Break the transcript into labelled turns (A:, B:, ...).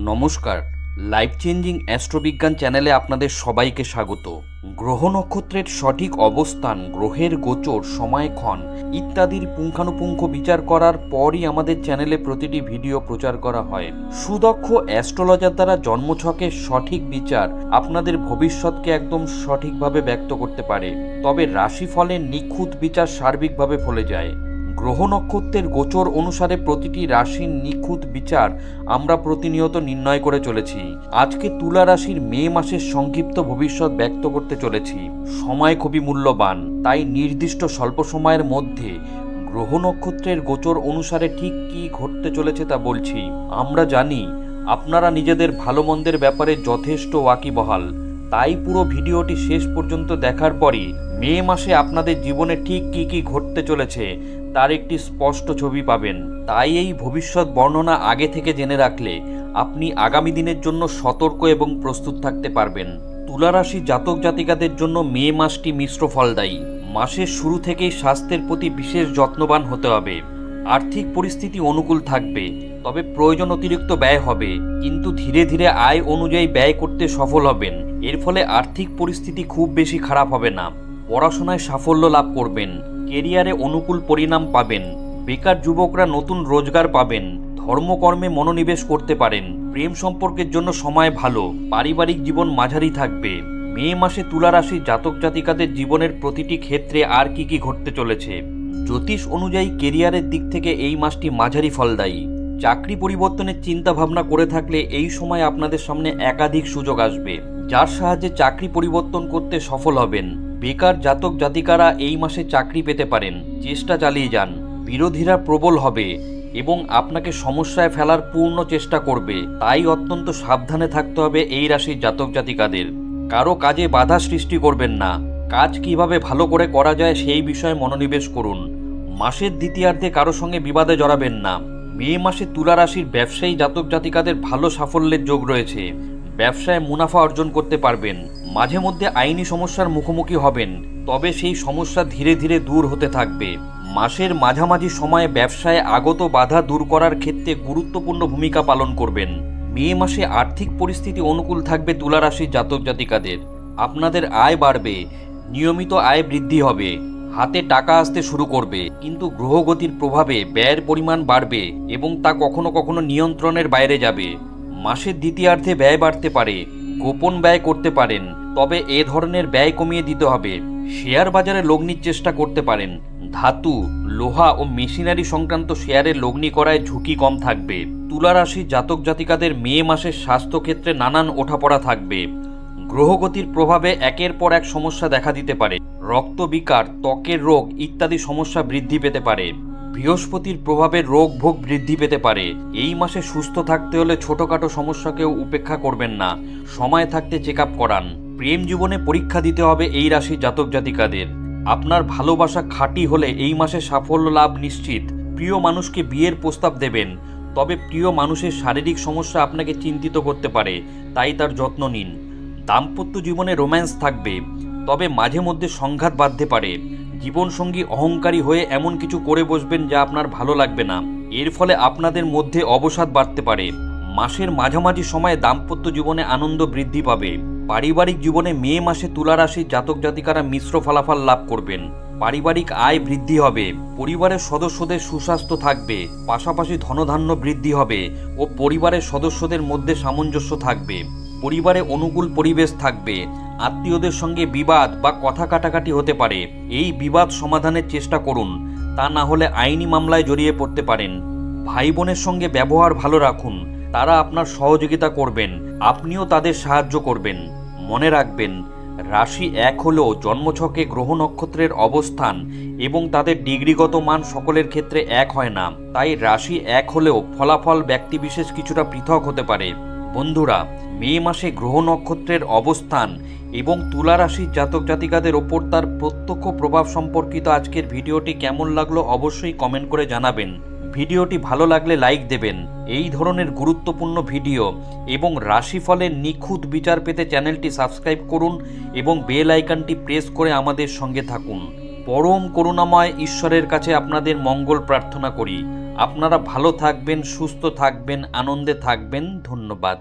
A: নমস্কার, life changing অ্যাস্ট্রোবিজ্ঞান চ্যানেলে আপনাদের সবাইকে স্বাগত। গ্রহ নক্ষত্রের সঠিক অবস্থান, গ্রহের গোচর, সময়ক্ষণ ইত্যাদির পুঙ্খানুপুঙ্খ বিচার করার পরই আমাদের চ্যানেলে প্রতিটি ভিডিও প্রচার করা হয়। সুদক্ষ অ্যাস্ট্রোলজার দ্বারা জন্মছকের সঠিক বিচার আপনাদের ভবিষ্যৎকে একদম সঠিকভাবে ব্যক্ত করতে পারে, তবে রাশিফলের নিখুঁত বিচার সার্বিকভাবে ফলে যায়। গ্রহ নক্ষত্রের গোচর অনুসারে প্রতিটি রাশির নিখুঁত বিচার আমরা প্রতিনিয়ত নির্ণয় করে চলেছি। আজকে তুলা রাশির মে মাসের সংক্ষিপ্ত ভবিষ্যৎ ব্যক্ত করতে চলেছি। সময় খুবই মূল্যবান, তাই নির্দিষ্ট স্বল্প সময়ের মধ্যে গ্রহ নক্ষত্রের গোচর অনুসারে ঠিক কী ঘটতে চলেছে তা বলছি। আমরা জানি আপনারা নিজেদের ভালো মন্দের ব্যাপারে যথেষ্ট ওয়াকিবহাল, তাই পুরো ভিডিওটি শেষ পর্যন্ত দেখার পরই মে মাসে আপনাদের জীবনে ঠিক কী কী ঘটতে চলেছে তার একটি স্পষ্ট ছবি পাবেন। তাই এই ভবিষ্যৎ বর্ণনা আগে থেকে জেনে রাখলে আপনি আগামী দিনের জন্য সতর্ক এবং প্রস্তুত থাকতে পারবেন। তুলা রাশি জাতক জাতিকাদের জন্য মে মাসটি মিশ্র ফলদায়ী। মাসের শুরু থেকেই স্বাস্থ্যের প্রতি বিশেষ যত্নবান হতে হবে। আর্থিক পরিস্থিতি অনুকূল থাকবে, তবে প্রয়োজন অতিরিক্ত ব্যয় হবে, কিন্তু ধীরে ধীরে আয় অনুযায়ী ব্যয় করতে সফল হবেন। এর ফলে আর্থিক পরিস্থিতি খুব বেশি খারাপ হবে না। পড়াশোনায় সাফল্য লাভ করবেন, কেরিয়ারে অনুকূল পরিণাম পাবেন, বেকার যুবকরা নতুন রোজগার পাবেন, ধর্মকর্মে মনোনিবেশ করতে পারেন, প্রেম সম্পর্কের জন্য সময় ভালো, পারিবারিক জীবন মাঝারি থাকবে। মে মাসে তুলা রাশির জাতক জাতিকাদের জীবনের প্রতিটি ক্ষেত্রে আর কি কি ঘটতে চলেছে। জ্যোতিষ অনুযায়ী কেরিয়ারের দিক থেকে এই মাসটি মাঝারি ফলদায়ী। চাকরি পরিবর্তনের চিন্তা ভাবনা করে থাকলে এই সময় আপনাদের সামনে একাধিক সুযোগ আসবে, যার সাহায্যে চাকরি পরিবর্তন করতে সফল হবেন। বেকার জাতক জাতিকারা এই মাসে চাকরি পেতে পারেন, চেষ্টা চালিয়ে যান। বিরোধীরা প্রবল হবে এবং আপনাকে সমস্যায় ফেলার পূর্ণ চেষ্টা করবে, তাই অত্যন্ত সাবধানে থাকতে হবে এই রাশির জাতক জাতিকাদের। কারো কাজে বাধা সৃষ্টি করবেন না, কাজ কিভাবে ভালো করে করা যায় সেই বিষয়ে মনোনিবেশ করুন। মাসের দ্বিতীয়ার্ধে কারো সঙ্গে বিবাদে জড়াবেন না। মে মাসে তুলা রাশির ব্যবসায়ী জাতক জাতিকাদের ভালো সাফল্যের যোগ রয়েছে। ব্যবসায় মুনাফা অর্জন করতে পারবেন। মাঝে মধ্যে আইনি সমস্যার মুখোমুখি হবেন, তবে সেই সমস্যা ধীরে ধীরে দূর হতে থাকবে। মাসের মাঝামাঝি সময়ে ব্যবসায় আগত বাধা দূর করার ক্ষেত্রে গুরুত্বপূর্ণ ভূমিকা পালন করবেন। মে মাসে আর্থিক পরিস্থিতি অনুকূল থাকবে তুলা রাশির জাতক জাতিকাদের। আপনাদের আয় বাড়বে, নিয়মিত আয় বৃদ্ধি হবে, হাতে টাকা আসতে শুরু করবে, কিন্তু গ্রহগতির প্রভাবে ব্যয়ের পরিমাণ বাড়বে এবং তা কখনো কখনো নিয়ন্ত্রণের বাইরে যাবে। মাসের দ্বিতীয়ার্ধে ব্যয় বাড়তে পারে, গোপন ব্যয় করতে পারেন, তবে এ ধরনের ব্যয় কমিয়ে দিতে হবে। শেয়ার বাজারে লগ্নির চেষ্টা করতে পারেন। ধাতু, লোহা ও মেশিনারি সংক্রান্ত শেয়ারে লগ্নি করায় ঝুঁকি কম থাকবে। তুলা রাশির জাতক জাতিকাদের মে মাসের স্বাস্থ্যক্ষেত্রে নানান ওঠাপড়া থাকবে। গ্রহগতির প্রভাবে একের পর এক সমস্যা দেখা দিতে পারে। রক্তবিকার, ত্বকের রোগ ইত্যাদি সমস্যা বৃদ্ধি পেতে পারে। বৃহস্পতির প্রভাবে রোগ ভোগ বৃদ্ধি পেতে পারে। এই মাসে সুস্থ থাকতে হলে ছোটখাটো সমস্যাকেও উপেক্ষা করবেন না, সময় থাকতে চেক আপ করান। প্রেম জীবনে পরীক্ষা দিতে হবে এই রাশির জাতক জাতিকাদের। আপনার ভালোবাসা খাঁটি হলে এই মাসে সাফল্য লাভ নিশ্চিত। প্রিয় মানুষকে বিয়ের প্রস্তাব দেবেন, তবে প্রিয় মানুষের শারীরিক সমস্যা আপনাকে চিন্তিত করতে পারে, তাই তার যত্ন নিন। দাম্পত্য জীবনে রোম্যান্স থাকবে, তবে মাঝে মধ্যে সংঘাত বাঁধতে পারে। জীবনসঙ্গী অহংকারী হয়ে এমন কিছু করে বসবেন যা আপনার ভালো লাগবে না, এর ফলে আপনাদের মধ্যে অবসাদ বাড়তে পারে। মাসের মাঝামাঝি সময়ে দাম্পত্য জীবনে আনন্দ বৃদ্ধি পাবে। পারিবারিক জীবনে মে মাসে তুলা রাশির জাতক জাতিকারা মিশ্র ফলাফল লাভ করবেন। পারিবারিক আয় বৃদ্ধি হবে, পরিবারের সদস্যদের সুস্বাস্থ্য থাকবে, পাশাপাশি ধনধান্য বৃদ্ধি হবে ও পরিবারের সদস্যদের মধ্যে সামঞ্জস্য থাকবে। পরিবারে অনুকূল পরিবেশ থাকবে। আত্মীয়দের সঙ্গে বিবাদ বা কথা কাটাকাটি হতে পারে, এই বিবাদ সমাধানের চেষ্টা করুন, তা না হলে আইনি মামলায় জড়িয়ে পড়তে পারেন। ভাই বোনের সঙ্গে ব্যবহার ভালো রাখুন, তারা আপনার সহযোগিতা করবেন, আপনিও তাদের সাহায্য করবেন। মনে রাখবেন, রাশি এক হলেও জন্মছকে গ্রহ নক্ষত্রের অবস্থান এবং তাদের ডিগ্রিগত মান সকলের ক্ষেত্রে এক হয় না, তাই রাশি এক হলেও ফলাফল ব্যক্তিবিশেষ কিছুটা পৃথক হতে পারে। বন্ধুরা, মে মাসে গ্রহ নক্ষত্রের অবস্থান এবং তুলা রাশির জাতক জাতিকাদের ওপর তার প্রত্যক্ষ প্রভাব সম্পর্কিত আজকের ভিডিওটি কেমন লাগলো অবশ্যই কমেন্ট করে জানাবেন। ভিডিওটি ভালো লাগলে লাইক দেবেন। এই ধরনের গুরুত্বপূর্ণ ভিডিও এবং রাশিফলের নিখুঁত বিচার পেতে চ্যানেলটি সাবস্ক্রাইব করুন এবং বেল আইকনটি প্রেস করে আমাদের সঙ্গে থাকুন। পরম করুণাময় ঈশ্বরের কাছে আপনাদের মঙ্গল প্রার্থনা করি। আপনারা ভালো থাকবেন, সুস্থ থাকবেন, আনন্দে থাকবেন। ধন্যবাদ।